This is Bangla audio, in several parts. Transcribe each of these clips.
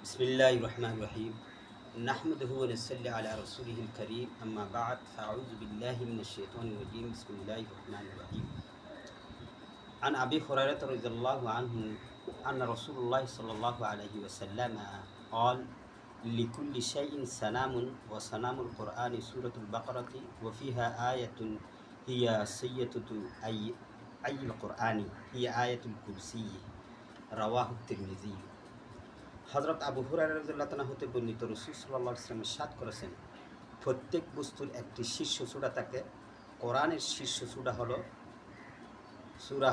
बिस्मिल्लाहिर रहमानिर रहीम नहमदुहु व नसल्ली अला रसूलिहिल करीम अम्मा बाद फ़अऊज़ु बिल्लाहि मिनश शैतानिर रजीम बिस्मिल्लाहिर रहमानिर रहीम अन अबी हुरैरह रज़ियल्लाहु अन्हु अन्न रसूलुल्लाह सल्लल्लाहु अलैहि वसल्लम क़ाल लिकुल्लि शैइन सनामुन व सनामुल क़ुरआनि सूरतुल बक़रति व फ़ीहा आयतुन हिया सय्यतुतु अय्यिल क़ुरआनि हिया आयतुल कुरसिय्यि রাওয়াহু তিরমিজি। হযরত আবু হুরায়রা রাদিয়াল্লাহু তাআলা হতে বর্ণিত রাসূল সাল্লাল্লাহু আলাইহি ওয়াসাল্লাম ইরশাদ করেছেন, প্রত্যেক বস্তুর একটি শীর্ষ সূরা থাকে। কোরআনের শীর্ষ সূরা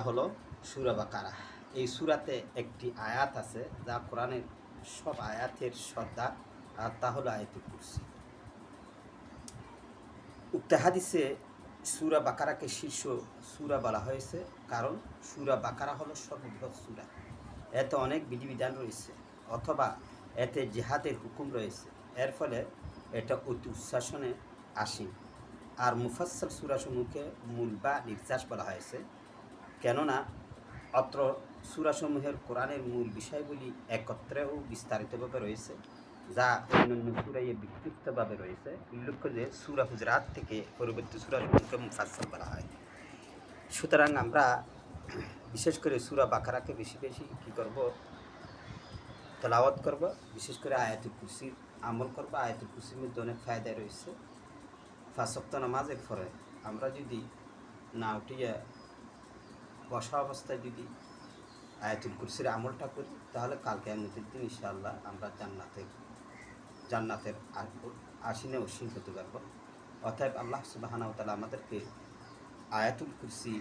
হলো সূরা বাকারা। এই সূরাতে একটি আয়াত আছে যা কোরআনের সব আয়াতের সর্দার, আর তা হলো আয়াতুল কুরসি। উক্ত হাদিসে সূরা বাকারাকে শীর্ষ সূরা বলা হয়েছে, কারণ সূরা বাকারা হলো সর্ববৃহৎ সূরা। এতে অনেক বিধিবিধান রয়েছে, অথবা এতে জিহাদের হুকুম রয়েছে। এর ফলে এটা অতি উচ্ছ্বাসনে আসীন। আর মুফাসসাল সূরাসমূহকে মূল বা নির্যাস বলা হয়েছে, কেননা অত্র সূরাসমূহের কোরআনের মূল বিষয়গুলি একত্রে ও বিস্তারিতভাবে রয়েছে, যা অন্যান্য সূরায় বিক্ষিপ্তভাবে রয়েছে। উল্লেখ্য যে সূরা হুজরাত থেকে পরবর্তী সূরাসমূহকে মুফাসসাল বলা হয়। সুতরাং আমরা বিশেষ করে সূরা বাকারাকে বেশি বেশি কী করব, তেলাওয়াত করব। বিশেষ করে আয়াতুল কুরসির আমল করব। আয়াতুল কুরসির মধ্যে অনেক ফায়দা রয়েছে। ৫ ওয়াক্ত নামাজের পরে আমরা যদি না উঠিয়ে বসা অবস্থায় যদি আয়াতুল কুরসির আমলটা করি, তাহলে কাল কিয়ামতের দিন ইনশাআল্লাহ আমরা জান্নাতের আসিনে উসীন হতে পারব। অতএব আল্লাহ সুবহানাহু ওয়া তাআলা আমাদেরকে আয়াতুল কুরসি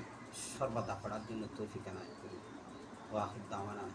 সর্বদা পড়ার জন্য তৌফিক এনায়েত করুন। ওয়া আখির দাওয়ানা